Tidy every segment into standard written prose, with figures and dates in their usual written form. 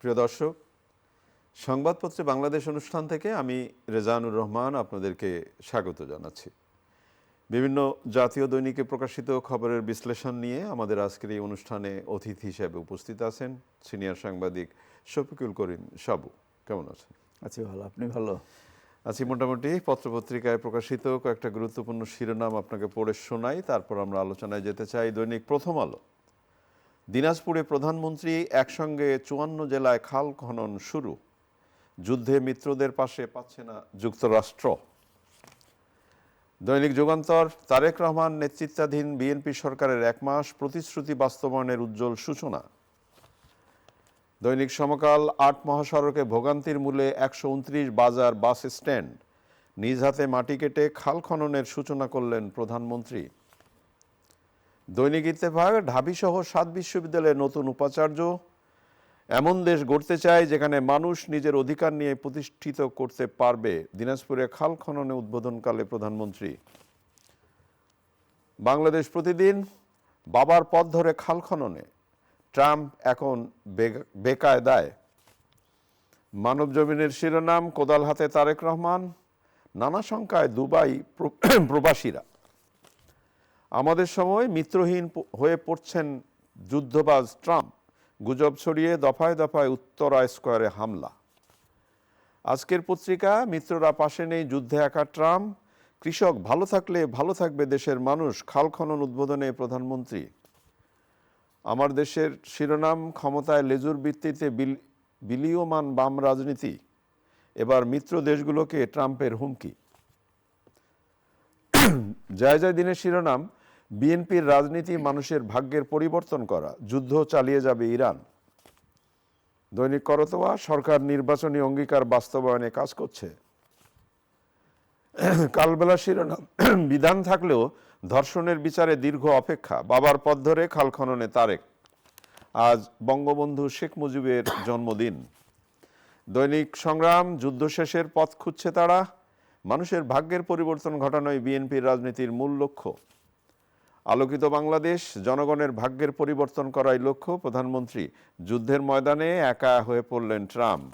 প্রিয় দর্শক, সংবাদপত্রে বাংলাদেশ অনুষ্ঠান থেকে আমি রেজানুর রহমান আপনাদেরকে স্বাগত জানাচ্ছি। বিভিন্ন জাতীয় দৈনিকে প্রকাশিত খবরের বিশ্লেষণ নিয়ে আমাদের আজকের এই অনুষ্ঠানে অতিথি হিসেবে উপস্থিত আছেন সিনিয়র সাংবাদিক শফিকুল করিম সাবু। কেমন আছেন? আছি ভালো, আপনি ভালো? আছি মোটামুটি। পত্রপত্রিকায় প্রকাশিত কয়েকটা গুরুত্বপূর্ণ শিরোনাম আপনাকে পড়ে শোনাই, তারপর আমরা আলোচনায় যেতে চাই। দৈনিক প্রথম আলো, দিনাজপুরে প্রধানমন্ত্রী একসঙ্গে 54 জেলায় খাল খনন শুরু, যুদ্ধে মিত্রদের পাশে পাচ্ছে না যুক্তরাষ্ট্র। দৈনিক যুগান্তর, তারেক রহমান নেতৃত্বাধীন বিএনপি সরকারের 1 মাস প্রতিশ্রুতি বাস্তবায়নের উজ্জ্বল সূচনা। দৈনিক সমকাল, 8 মহাসড়কে ভোগান্তির মূলে 129 বাজার বাস স্ট্যান্ড, নিজ হাতে মাটি কেটে খাল খননের সূচনা করলেন প্রধানমন্ত্রী। দৈনিক ইত্তেফাক, ঢাবিসহ 7 বিশ্ববিদ্যালয়ের নতুন উপাচার্য, এমন দেশ গড়তে চায় যেখানে মানুষ নিজের অধিকার নিয়ে প্রতিষ্ঠিত করতে পারবে, দিনাজপুরে খাল খননে উদ্বোধনকালে প্রধানমন্ত্রী। বাংলাদেশ প্রতিদিন, বাবার পথ ধরে খাল খননে, ট্রাম্প এখন বেকায়দায়। মানব জমিনের শিরোনাম, কোদাল হাতে তারেক রহমান, নানা শঙ্কায় দুবাই প্রবাসীরা। আমাদের সময় মিত্রহীন হয়ে পড়ছেন যুদ্ধবাজ ট্রাম্প, গুজব ছড়িয়ে দফায় দফায় উত্তরা স্কোয়ারে হামলা। আজকের পত্রিকা, মিত্ররা পাশে নেই, যুদ্ধে একা ট্রাম্প, কৃষক ভালো থাকলে ভালো থাকবে দেশের মানুষ, খাল খনন উদ্বোধনে প্রধানমন্ত্রী। আমার দেশের শিরোনাম, ক্ষমতায় লেজুর ভিত্তিতে বিলীয়মান বাম রাজনীতি, এবার মিত্র দেশগুলোকে ট্রাম্পের হুমকি। জয় জয় দিনের শিরোনাম, বিএনপির রাজনীতি মানুষের ভাগ্যের পরিবর্তন করা, যুদ্ধ চালিয়ে যাবে ইরান। দৈনিক করতোয়া, সরকার নির্বাচনী অঙ্গীকার বাস্তবায়নে কাজ করছে। কালবেলা শিরোনাম, বিধান থাকলেও ধর্ষণের বিচারে দীর্ঘ অপেক্ষা, বাবার পথ ধরে খাল খননে তারেক। আজ বঙ্গবন্ধু শেখ মুজিবের জন্মদিন। দৈনিক সংগ্রাম, যুদ্ধ শেষের পথ খুঁজছে তারা, মানুষের ভাগ্যের পরিবর্তন ঘটানোই বিএনপির রাজনীতির মূল লক্ষ্য। আলোকিত বাংলাদেশ, জনগণের ভাগ্যের পরিবর্তন করাই লক্ষ্য, প্রধানমন্ত্রী। যুদ্ধের ময়দানে একা হয়ে পড়লেন ট্রাম্প।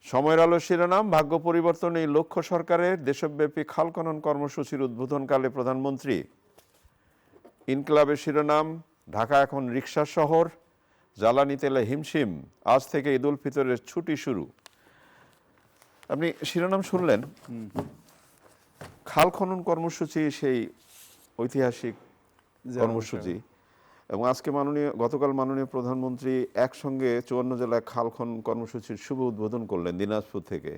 সময়ের আলো শিরোনাম, ভাগ্য পরিবর্তনেই লক্ষ্য সরকারের, দেশব্যাপী খাল খনন কর্মসূচির উদ্বোধনকালে প্রধানমন্ত্রী। ইনকিলাবের শিরোনাম, ঢাকা এখন রিকশার শহর, জ্বালানি তেলে হিমশিম, আজ থেকে ঈদ উল ফিতরের ছুটি শুরু। আপনি শিরোনাম শুনলেন, খাল খনন কর্মসূচি সেই ঐতিহাসিক কর্মসূচি, এবং আজকে গতকাল মাননীয় প্রধানমন্ত্রী একসঙ্গে 54 জেলায় খাল খনন কর্মসূচির শুভ উদ্বোধন করলেন দিনাজপুর থেকে।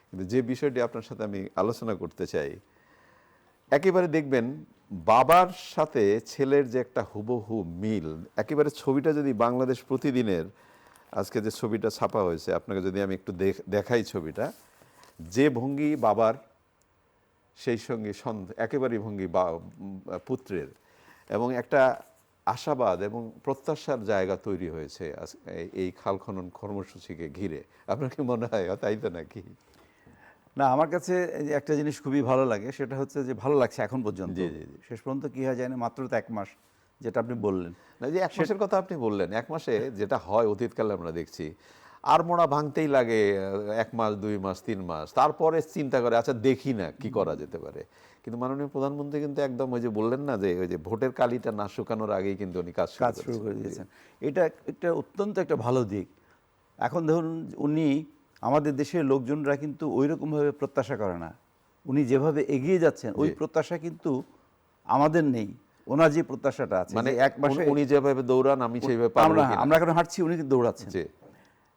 কিন্তু যে বিষয়টি আপনার সাথে আমি আলোচনা করতে চাই, একেবারে দেখবেন বাবার সাথে ছেলের যে একটা হুবহু মিল, একেবারে ছবিটা যদি বাংলাদেশ প্রতিদিনের আজকে যে ছবিটা ছাপা হয়েছে, আপনাকে যদি আমি একটু দেখাই ছবিটা, যে ভঙ্গি বাবার সেই সঙ্গে একেবারেই ভঙ্গি পুত্রের, এবং একটা আশাবাদ এবং প্রত্যাশার জায়গা তৈরি হয়েছে এই খাল খনন কর্মসূচিকে ঘিরে। আপনার কি মনে হয় তাই তো নাকি? না, আমার কাছে একটা জিনিস খুবই ভালো লাগে, সেটা হচ্ছে যে ভালো লাগছে এখন পর্যন্ত। জি জি জি। শেষ পর্যন্ত কি হয় যায় না, মাত্র তো 1 মাস, যেটা আপনি বললেন। না, যে 1 মাসের কথা আপনি বললেন, 1 মাসে যেটা হয় অতীতকালে আমরা দেখছি, আর মোড়া ভাঙতেই লাগে 1 মাস 2 মাস 3 মাস, তারপরে চিন্তা করে আচ্ছা দেখি না কি করা যেতে পারে। কিন্তু মাননীয় প্রধানমন্ত্রী কিন্তু একদম ওই যে বললেন না, যে ওই যে ভোটের কালিটা না শুকানোর আগেই কিন্তু উনি কাজ শুরু করে দিয়েছেন। এটা একটা অত্যন্ত একটা ভালো দিক। এখন ধরুন, উনি আমাদের দেশের লোকজনরা কিন্তু ওই রকমভাবে প্রত্যাশা করে না। উনি যেভাবে এগিয়ে যাচ্ছেন, ওই প্রত্যাশা কিন্তু আমাদের নেই। ওনার যে প্রত্যাশাটা আছে, মানে 1 মাসে উনি যেভাবে দৌড়ান আমি সেইভাবে পারবো কিনা। আমরা এখন হাঁটছি, উনি কিন্তু দৌড়াচ্ছেন,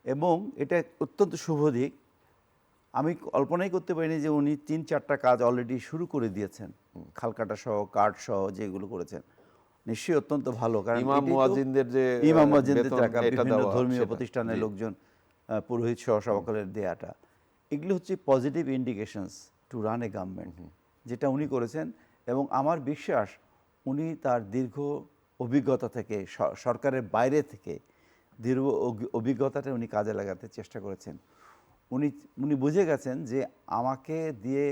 এবং এটা অত্যন্ত শুভ দিক। আমি কল্পনাই করতে পারিনি যে উনি 3-4টা কাজ অলরেডি শুরু করে দিয়েছেন, খালকাটা সহ কাঠ সহ যেগুলো করেছেন। নিশ্চয়ই অত্যন্ত ভালো, কারণ ইমাম মুয়াজ্জিনদের যে ইমাম মুয়াজ্জিনদের টাকা, বেতন এটা বিভিন্ন দেওয়া, ধর্মীয় সেটা। প্রতিষ্ঠানের জি। লোকজন, পুরোহিত সহ সকলের দেয়াটা, এগুলো হচ্ছে positive indications to run a government, যেটা উনি করেছেন। এবং আমার বিশ্বাস উনি তার দীর্ঘ অভিজ্ঞতা থেকে, সরকারের বাইরে থেকে দীর্ঘ অভিজ্ঞতাটা উনি কাজে লাগাতে চেষ্টা করেছেন। উনি বুঝে গেছেন যে আমাকে দিয়ে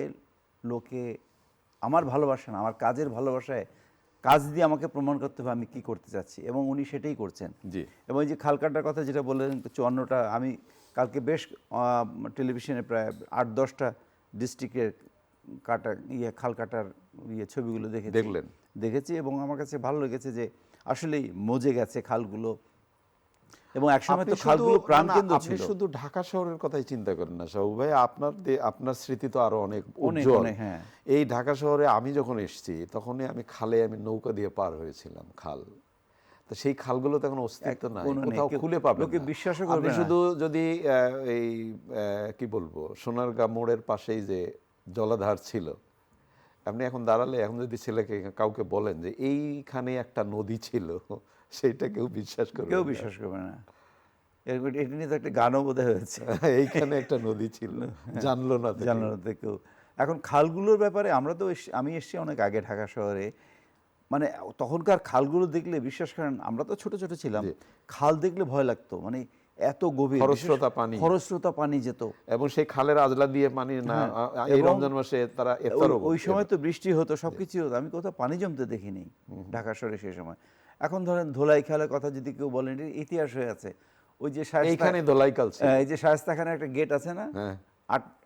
লোকে আমার ভালোবাসা না, আমার কাজের ভালোবাসায় কাজ দিয়ে আমাকে প্রমাণ করতে হবে আমি কি করতে চাচ্ছি, এবং উনি সেটাই করছেন। জি এবং এই যে খাল কাটার কথা যেটা বললেন 54টা, আমি কালকে বেশ টেলিভিশনে প্রায় 8-10টা ডিস্ট্রিক্টের খাল কাটার ছবিগুলো দেখলেন? দেখেছি এবং আমার কাছে ভালো লেগেছে যে আসলেই মজে গেছে খালগুলো, এবং একসময় তো খালগুলো প্রাণকেন্দ্র আপনি ছিল। শুধু ঢাকা শহরের কথাই চিন্তা করেন না সাহু ভাই, আপনার স্মৃতি তো আরো অনেক অনেক উজ্জ্বল। অনেক, হ্যাঁ। এই ঢাকা শহরে আমি যখন এসেছি তখনই আমি নৌকা দিয়ে পার হয়েছিলাম খাল। তো সেই খালগুলো তো এখন অস্তিত্ব নাই, কোনো নেই, কোথাও খুলে পাবেন লোকে না। বিশ্বাসও আপনি করবে না। শুধু যদি এই কি বলবো, সোনারগাঁ মোড়ের পাশেই যে জলাধার ছিল, আপনি এখন দাঁড়ালে এখন যদি ছেলেকে কাউকে বলেন যে এইখানে একটা নদী ছিল, সেটা কেউ বিশ্বাস করবে কেউ না। বিশ্বাস করবে না। এটা নিয়ে তো একটা গানও বোধহয় হয়েছে, এইখানে একটা নদী ছিল, জানলো না তো কেউ। জানলো না তো কেউ। এখন খালগুলোর ব্যাপারে আমরা তো আমি এসেছি অনেক আগে ঢাকা শহরে, মানে তখনকার খালগুলো দেখলে বিশ্বাস করেন, আমরা তো ছোট ছোট ছিলাম, জি। খাল দেখলে ভয় লাগতো, মানে এত গভীর, খরস্রোতা পানি। খরস্রোতা পানি যেত। এবং সেই খালের আজলা দিয়ে পানি না, হ্যাঁ, এই এবং রমজান মাসে তারা ইফতারও ওই করতো। সময় তো বৃষ্টি হতো, সবকিছু হতো, আমি কোথাও পানি জমতে দেখিনি ঢাকা শহরে সেই সময়। এখন ধরেন ধোলাই খালের কথা যদি কেউ বলেন, এটা ইতিহাস হয়ে আছে। ওই যে এইখানে দোলাইকাল ছিল। এই যে শায়েস্তা খানের একটা গেট আছে না, হ্যাঁ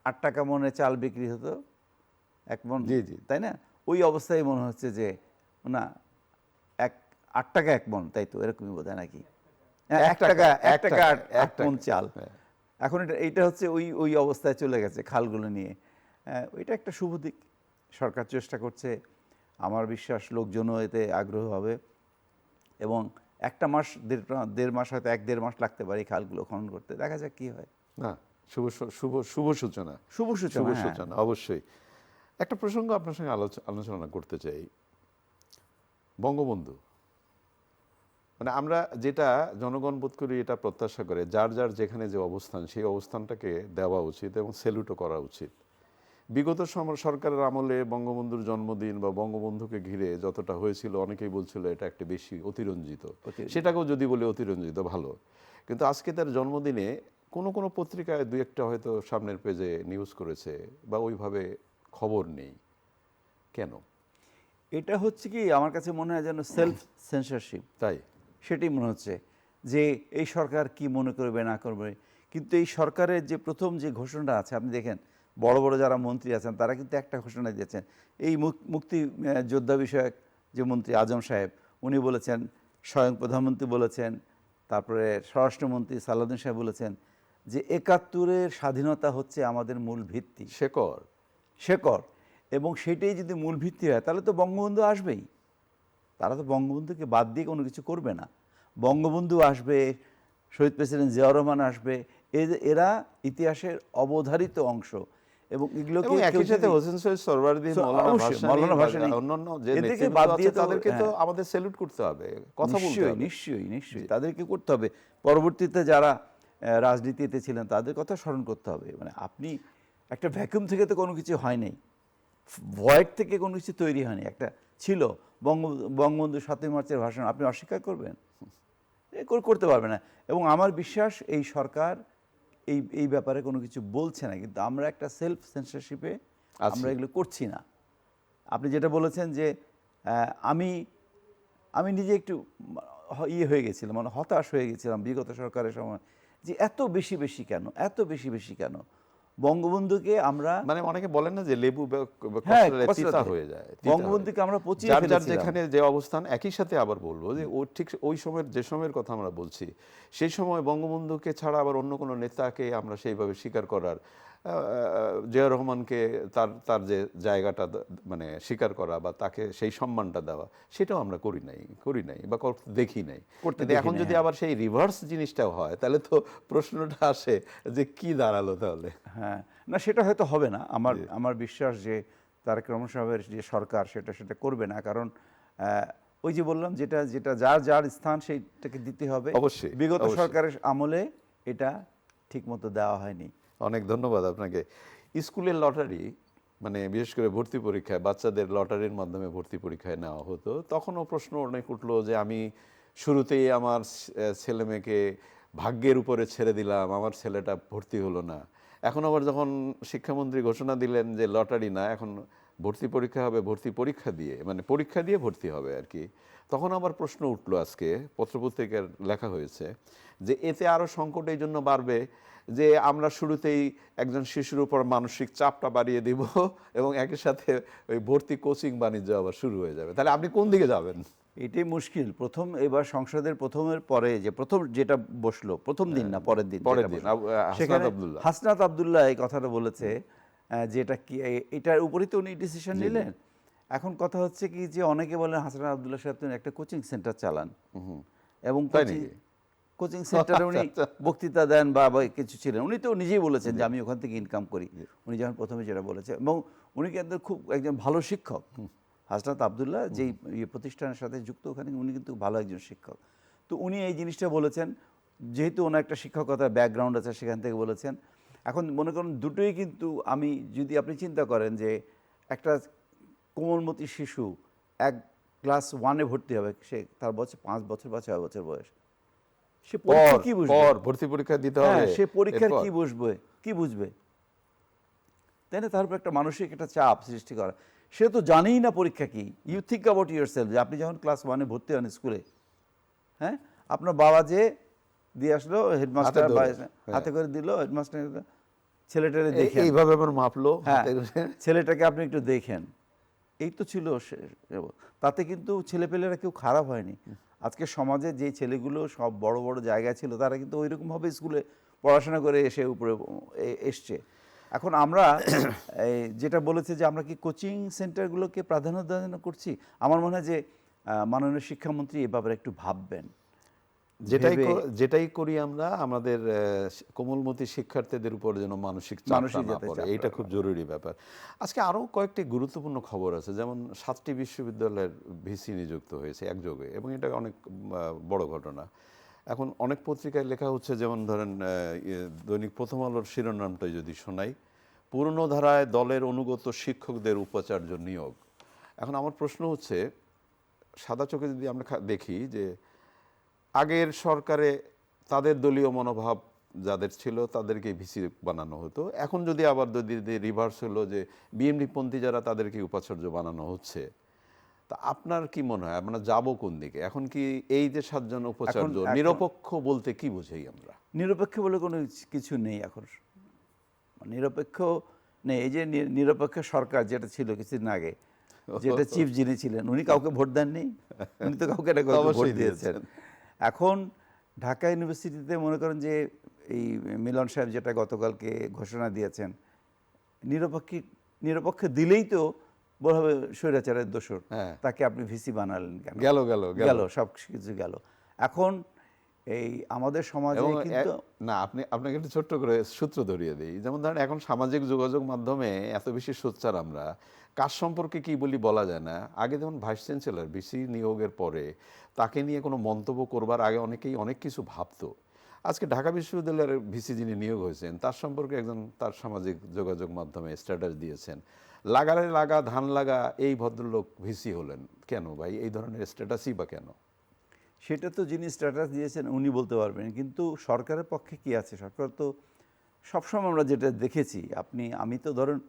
8 টাকা মনে চাল বিক্রি হতো 1 মণ, জি, জি। তাই না? ওই অবস্থায় মনে হচ্ছে যে না, 8 টাকা 1 মণ, তাই তো, এরকমই বোধ হয় নাকি? 1 টাকা 8 মণ চাল। হ্যাঁ। এখন এটা হচ্ছে ওই অবস্থায় চলে গেছে খালগুলো নিয়ে। ওইটা একটা শুভ দিক, সরকার চেষ্টা করছে, আমার বিশ্বাস লোকজনও এতে আগ্রহ হবে, এবং 1 মাস 1.5 মাস, হয়তো 1-1.5 মাস লাগতে পারে এই খালগুলো খনন করতে, দেখা যাক কি হয়। না, শুভ শুভ শুভ সূচনা। শুভ সূচনা, হ্যাঁ। সূচনা অবশ্যই। একটা প্রসঙ্গ আপনার সঙ্গে আলোচনা করতে চাই, বঙ্গবন্ধু। মানে আমরা যেটা জনগণ বোধ করি, এটা প্রত্যাশা করে যার যার যেখানে যে অবস্থান, সেই অবস্থানটাকে দেওয়া উচিত এবং স্যালুটও করা উচিত। বিগত সরকারের আমলে বঙ্গবন্ধুর জন্মদিন বা বঙ্গবন্ধুকে ঘিরে যতটা হয়েছিল, অনেকেই বলছিল এটা একটা বেশি অতিরঞ্জিত। সেটাকেও যদি বলে অতিরঞ্জিত ভালো, কিন্তু আজকে তার জন্মদিনে কোনো কোনো পত্রিকায় 2-1টা হয়তো সামনের পেজে নিউজ করেছে, বা ওইভাবে খবর নেই কেন? এটা হচ্ছে কি, আমার কাছে মনে হয় যেন সেলফ সেন্সরশিপ, তাই সেটাই মনে হচ্ছে যে এই সরকার কি মনে করবে না করবে। কিন্তু এই সরকারের যে প্রথম যে ঘোষণাটা আছে, আপনি দেখেন বড় বড় যারা মন্ত্রী আছেন তারা কিন্তু একটা ঘোষণা দিয়েছেন। এই মুক্তি যোদ্ধা বিষয়ক যে মন্ত্রী আজম সাহেব, উনি বলেছেন, স্বয়ং প্রধানমন্ত্রী বলেছেন, তারপরে স্বরাষ্ট্রমন্ত্রী সালাউদ্দিন সাহেব বলেছেন যে 71-এর স্বাধীনতা হচ্ছে আমাদের মূল ভিত্তি, শেকড়, এবং সেটাই যদি মূল ভিত্তি হয় তাহলে তো বঙ্গবন্ধু আসবেই। তারা তো বঙ্গবন্ধুকে বাদ দিয়ে কোনো কিছু করবে না। বঙ্গবন্ধু আসবে, শহীদ প্রেসিডেন্ট জিয়াউর রহমান আসবে, এরা ইতিহাসের অবধারিত অংশ, এবং এগুলোকে এবং একই সাথে হোসেন শহীদ সোহরাওয়ার্দী, মৌলানা ভাসানী, অন্যান্য যে এদেরকে বাদ দিয়ে তাদেরকে তো আমাদের স্যালুট করতে হবে, কথা বলতে হবে। নিশ্চয়ই তাদেরকে করতে হবে। পরবর্তীতে যারা রাজনীতিতে ছিলেন তাদের কথা স্মরণ করতে হবে। মানে আপনি একটা ভ্যাকুয়াম থেকে তো কোনো কিছু হয় নাই, ভয়েড থেকে কোনো কিছু তৈরি হয়নি, একটা ছিল বঙ্গবন্ধু 7ই মার্চের ভাষণ, আপনি অস্বীকার করবেন? করতে পারবে না। এবং আমার বিশ্বাস এই সরকার এই ব্যাপারে কোনো কিছু বলছে না, কিন্তু আমরা একটা সেলফ সেন্সরশিপে আমরা এগুলো করছি না। আপনি যেটা বলেছেন যে আমি নিজে একটু হয়ে গেছিলাম, মানে হতাশ হয়ে গেছিলাম বিগত সরকারের সময়, যে এত বেশি কেন বঙ্গবন্ধুকে আমরা, মানে অনেকে বলেন না যে লেবু তিতা হয়ে যায়, বঙ্গবন্ধুকে আমরা পচিয়ে যার ফেলেছিলাম। যেখানে যে অবস্থান। একই সাথে আবার বলবো যে ও ঠিক ওই সময়ের, যে সময়ের কথা আমরা বলছি, সেই সময় বঙ্গবন্ধুকে ছাড়া আবার অন্য কোনো নেতাকে আমরা সেইভাবে স্বীকার করার, জিয়া রহমানকে তার যে জায়গাটা মানে স্বীকার করা বা তাকে সেই সম্মানটা দেওয়া, সেটাও আমরা করি নাই বা দেখি নাই। এখন যদি আবার সেই রিভার্স জিনিসটাও হয়, তাহলে তো প্রশ্নটা আসে যে কি দাঁড়ালো তাহলে। হ্যাঁ, না সেটা হয়তো হবে না। আমার বিশ্বাস যে তারেক রহমান সাহেবের যে সরকার সেটা করবে না, কারণ ওই যে বললাম, যেটা যার স্থান সেইটাকে দিতে হবে। অবশ্যই বিগত সরকারের আমলে এটা ঠিকমতো দেওয়া হয়নি। অনেক ধন্যবাদ আপনাকে। স্কুলের লটারি, মানে বিশেষ করে ভর্তি পরীক্ষায় বাচ্চাদের লটারির মাধ্যমে ভর্তি পরীক্ষায় নেওয়া হতো, তখনও প্রশ্ন অনেক উঠলো যে আমি শুরুতেই আমার ছেলে মেয়েকে ভাগ্যের উপরে ছেড়ে দিলাম, আমার ছেলেটা ভর্তি হলো না। এখন আবার যখন শিক্ষামন্ত্রী ঘোষণা দিলেন যে লটারি না, এখন ভর্তি পরীক্ষা হবে ভর্তি পরীক্ষা দিয়ে, মানে পরীক্ষা দিয়ে ভর্তি হবে আর কি। তখন আবার প্রশ্ন উঠলো, আজকে পত্রপত্রিকার লেখা হয়েছে যে এতে আরো সংকট এই জন্য বাড়বে যে আমরা শুরুতেই একজন শিশুর উপর মানসিক চাপটা বাড়িয়ে দিব এবং একই সাথে ওই ভর্তি কোচিং বাণিজ্য আবার শুরু হয়ে যাবে। তাহলে আপনি কোন দিকে যাবেন? এটাই মুশকিল। প্রথম এবার সংসদের প্রথমের পরে যে প্রথম যেটা বসলো, প্রথম দিন না পরের দিন, পরের যেটা দিন বসলো, হাসনাত সেখানে আব্দুল্লাহ। হাসনাত আব্দুল্লাহ এই কথাটা বলেছে যে এটা কি, এটার উপরেই তো উনি ডিসিশন নিলেন। এখন কথা হচ্ছে কি যে অনেকে বলেন হাসনাত আব্দুল্লাহ সাহেব তিনি একটা কোচিং সেন্টার চালান এবং তাই নাকি? কোচিং সেন্টারে উনি বক্তৃতা দেন বা বা কিছু ছিলেন। উনি তো নিজেই বলেছেন যে আমি ওখান থেকে ইনকাম করি, উনি যখন প্রথমে যেটা বলেছে। এবং উনি কিন্তু খুব একজন ভালো শিক্ষক। হাসনাত আব্দুল্লাহ যেই প্রতিষ্ঠানের সাথে যুক্ত, ওখানে উনি কিন্তু ভালো একজন শিক্ষক। তো উনি এই জিনিসটা বলেছেন, যেহেতু ওনার একটা শিক্ষকতার ব্যাকগ্রাউন্ড আছে সেখান থেকে বলেছেন। এখন মনে করুন দুটোই কিন্তু, আমি যদি আপনি চিন্তা করেন যে একটা কোমলমতি শিশু এক ক্লাস 1-এ ভর্তি হবে, সে তার বয়স 5 বছর বা 6 বছর বয়স, সে পরীক্ষা কি বুঝবে? ভর্তি পরীক্ষা দিতে হবে, হ্যাঁ, সে পরীক্ষার এরপর? কি বুঝবে, তাই না? তার উপর একটা মানসিক একটা চাপ সৃষ্টি করা। সে তো জানেই না পরীক্ষা কি। ইউ থিঙ্ক অ্যাবাউট ইয়োরসেলফ যে আপনি যখন ক্লাস 1-এ ভর্তি হন স্কুলে, হ্যাঁ, আপনার বাবা যে দিয়ে আসলো, হেডমাস্টার হাতে বা ধরে, হাতে করে দিল, হেডমাস্টার ছেলেটারে দেখেন, এইভাবে আবার মাপলো হ্যাঁ, হাতে করে। ছেলেটাকে আপনি একটু দেখেন, এই তো ছিল। তাতে কিন্তু ছেলেপেলেরা কেউ খারাপ হয়নি। আজকে সমাজে যে ছেলেগুলো সব বড় বড় জায়গায় ছিল, তারা কিন্তু ওইরকমভাবে স্কুলে পড়াশোনা করে এসে উপরে এসছে। এখন আমরা যেটা বলেছে যে আমরা কি কোচিং সেন্টারগুলোকে প্রাধান্য দান করছি, আমার মনে হয় যে মাননীয় শিক্ষামন্ত্রী এ ব্যাপারে একটু ভাববেন। যেটাই করি আমরা আমাদের কোমলমতি শিক্ষার্থীদের উপর যেন মানসিক চাপ না পড়ে, এইটা খুব জরুরি ব্যাপার। আজকে আরো কয়েকটি গুরুত্বপূর্ণ খবর আছে, যেমন 7টি বিশ্ববিদ্যালয়ের ভিসি নিযুক্ত হয়েছে একযোগে, এবং এটা অনেক বড় ঘটনা। এখন অনেক পত্রিকায় লেখা হচ্ছে, যেমন ধরেন দৈনিক প্রথম আলোর শিরোনামটাই যদি শোনাই, পুরনো ধারায় দলের অনুগত শিক্ষকদের উপাচার্য নিয়োগ। এখন আমার প্রশ্ন হচ্ছে, সাদা চোখে যদি আমরা দেখি যে আগের সরকারে তাদের দলীয় মনোভাব যাদের ছিল তাদেরকে ভিসি বানানো হতো, এখন যদি আবার যদি রিভার্স হলো যে বিএমডি পন্থী যারা তাদেরকে উপাচার্য বানানো হচ্ছে, তা আপনার কি মনে হয় আমরা যাবো কোন দিকে? এখন কি এই যে 7 জন উপাচার্য নিরপেক্ষ বলতে কি বুঝাই আমরা? নিরপেক্ষ বলে কোনো কিছু নেই এখন, নিরপেক্ষ নেই। এই যে নিরপেক্ষ সরকার যেটা ছিল কিছুদিন আগে, যেটা চিফ যিনি ছিলেন, উনি কাউকে ভোট দেননি, উনি তো কাউকে ভোট দিয়েছেন। এখন ঢাকা ইউনিভার্সিটিতে মনে করেন যে এই মিলন সাহেব যেটা গতকালকে ঘোষণা দিয়েছেন, নিরপেক্ষ দিলেই তো বলা হবে স্বৈরাচারের দোষর, তাকে আপনি ভিসি বানালেন কেন? গেল সব কিছু গেল। এখন এই আমাদের সমাজে কিন্তু না, আপনাকে একটু ছোট্ট করে সূত্র ধরিয়ে দিই। যেমন ধরেন এখন সামাজিক যোগাযোগ মাধ্যমে এত বেশি সোচ্চার আমরা, কাজ সম্পর্কে কি বলি বলা যায় না। আগে যেমন ভাইস চ্যান্সেলর ভিসি নিয়োগের পরে তাকে নিয়ে কোনো মন্তব্য করবার আগে অনেকেই অনেক কিছু ভাবতো। আজকে ঢাকা বিশ্ববিদ্যালয়ের ভিসি যিনি নিয়োগ হয়েছেন, তার সম্পর্কে একজন তার সামাজিক যোগাযোগ মাধ্যমে স্ট্যাটাস দিয়েছেন, লাগারে লাগা ধান লাগা এই ভদ্রলোক ভিসি হলেন কেন ভাই? এই ধরনের স্ট্যাটাসই বা কেন? সেটা তো যিনি স্ট্যাটাস দিয়েছেন উনি বলতে পারবেন, কিন্তু সরকারের পক্ষে কি আছে? সরকার তো সবসময় আমরা যেটা দেখেছি, আমি তো ধরুন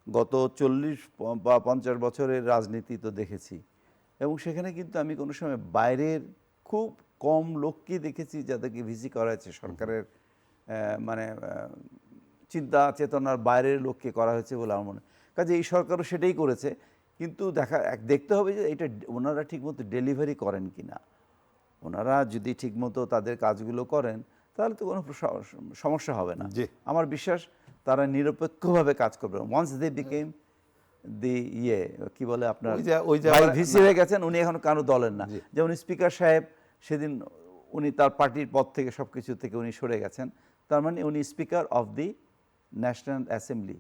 গত 40 বা 50 বছরের রাজনীতি তো দেখেছি, এবং সেখানে কিন্তু আমি কোনো সময় বাইরের খুব কম লোককে দেখেছি যাদেরকে ভিসি করা হয়েছে সরকারের মানে চিন্তা চেতনার বাইরের লোককে করা হয়েছে বলে আমার মনে হয়। কাজে এই সরকারও সেটাই করেছে, কিন্তু দেখতে হবে যে এটা ওনারা ঠিকমতো ডেলিভারি করেন কি না। ওনারা যদি ঠিকমতো তাদের কাজগুলো করেন তাহলে তো কোনো সমস্যা হবে না। আমার বিশ্বাস তারা নিরপেক্ষভাবে কাজ করবে। ওয়ান্স দে বিকেম দি কি বলে আপনার ভিসি হয়ে গেছেন, উনি এখন কারো দলের না। যেমন স্পিকার সাহেব সেদিন উনি তার পার্টির পদ থেকে সব কিছু থেকে উনি সরে গেছেন, তার মানে উনি speaker of the national assembly,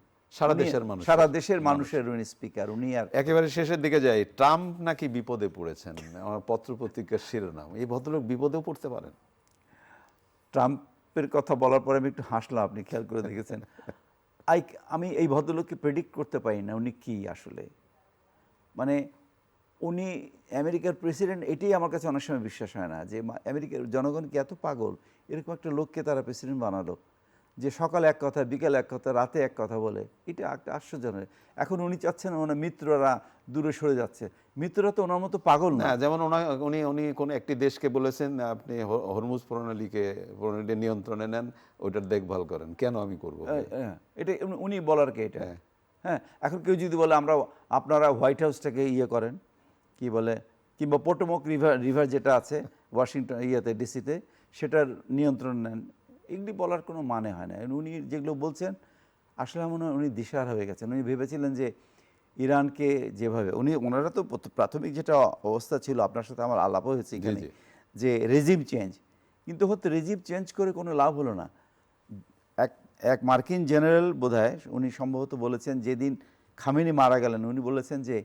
সারা দেশের মানুষের উনি স্পিকার। উনি আর একেবারে শেষের দিকে যাই, ট্রাম্প নাকি বিপদে পড়েছেন, আমার পত্রপত্রিকার শিরোনাম। এই ভদ্রলোক বিপদেও পড়তে পারেন? ট্রাম্পের কথা বলার পরে আমি একটু হাসলাম, আপনি খেয়াল করে দেখেছেন। আমি এই ভদ্রলোককে প্রেডিক্ট করতে পারি না উনি কি আসলে, মানে উনি আমেরিকার প্রেসিডেন্ট, এটাই আমার কাছে অনেক সময় বিশ্বাস হয় না যে আমেরিকার জনগণ কি এত পাগল, এরকম একটা লোককে তারা প্রেসিডেন্ট বানালো। যে সকালে এক কথা, বিকেলে এক কথা, রাতে এক কথা বলে, এটা একটা আশ্চর্যজনক। এখন উনি চাচ্ছেন ওনার মিত্ররা দূরে সরে যাচ্ছে। মিত্ররা তো ওনার মতো পাগল না। না, যেমন উনি উনি কোন একটি দেশকে বলেছেন আপনি হরমুজ প্রণালী নিয়ন্ত্রণে নেন, ওইটার দেখভাল করেন। কেন আমি করব ভাই? এটা উনি বলার কে এটা? হ্যাঁ। হ্যাঁ, এখন কেউ যদি বলে আপনারা হোয়াইট হাউসটাকে ইয়ে করেন, কি বলে, কিংবা পোটোমক রিভার যেটা আছে ওয়াশিংটন ডিসিতে, সেটার নিয়ন্ত্রণ নেন, এগুলি বলার কোনো মানে হয় না। উনি যেগুলো বলছেন আসলে মনে হয় উনি দিশাহারা হয়ে গেছেন। উনি ভেবেছিলেন যে ইরানকে যেভাবে ওনারা তো প্রাথমিক যেটা অবস্থা ছিল, আপনার সাথে আমার আলাপও হয়েছে এখানে, জি। যে রেজিম চেঞ্জ, কিন্তু রেজিম চেঞ্জ করে কোনো লাভ হলো না। এক এক মার্কিন জেনারেল বোধহয় উনি সম্ভবত বলেছেন, যেদিন খামেনি মারা গেলেন, উনি বলেছেন যে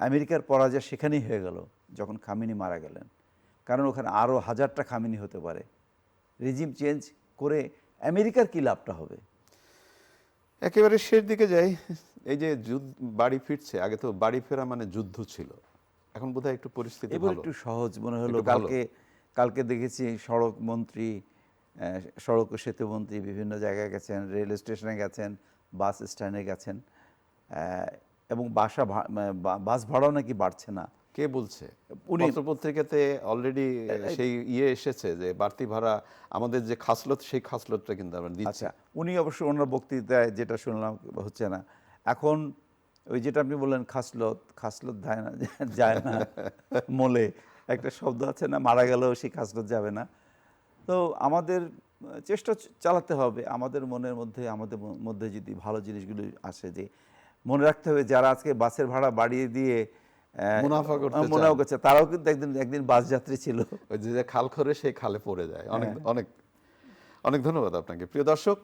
আমেরিকার পরাজয় সেখানেই হয়ে গেল যখন খামেনি মারা গেলেন, কারণ ওখানে আরও 1000টা খামেনি হতে পারে। রেজিম চেঞ্জ করে আমেরিকার কী লাভটা হবে? একেবারে শেষ দিকে যাই। এই যে বাড়ি ফিরছে, আগে তো বাড়ি ফেরা মানে যুদ্ধ ছিল, এখন বোধহয় একটু পরিস্থিতি এবার ভালো। একটু সহজ মনে হলো। একটু ভালো। কালকে দেখেছি সড়ক মন্ত্রী, সড়ক ও সেতু মন্ত্রী বিভিন্ন জায়গায় গেছেন, রেল স্টেশনে গেছেন, বাস স্ট্যান্ডে গেছেন, এবং বাস ভাড়াও নাকি বাড়ছে না। কে বলছে? উনি- পত্রপত্রিকাতে অলরেডি সেই এসেছে যে বাড়তি ভাড়া, আমাদের যে খাসলত, সেই খাসলতটা কিন্তু আমরা দিচ্ছি। আচ্ছা, উনি অবশ্য ওনার বক্তৃতায় যেটা শুনলাম হচ্ছে না। এখন ওই যেটা আপনি বললেন খাসলত যায় না মোলে, একটা শব্দ আছে না, মারা গেলেও সেই খাসলত যাবে না। তো আমাদের চেষ্টা চালাতে হবে, আমাদের মনের মধ্যে, আমাদের মধ্যে যদি ভালো জিনিসগুলো আসে, যে মনে রাখতে হবে যারা আজকে বাসের ভাড়া বাড়িয়ে দিয়ে মুনাফা করতে চায়। মুনাফা করছে, তারাও কিন্তু একদিন বাস যাত্রী ছিল। ওই যে খাল করে সেই খালে পড়ে যায়। অনেক অনেক অনেক ধন্যবাদ আপনাকে। প্রিয় দর্শক,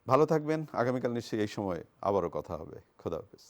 ভালো থাকবেন। আগামীকাল নিশ্চয়ই এই সময় আবারও কথা হবে। খোদা হাফেজ।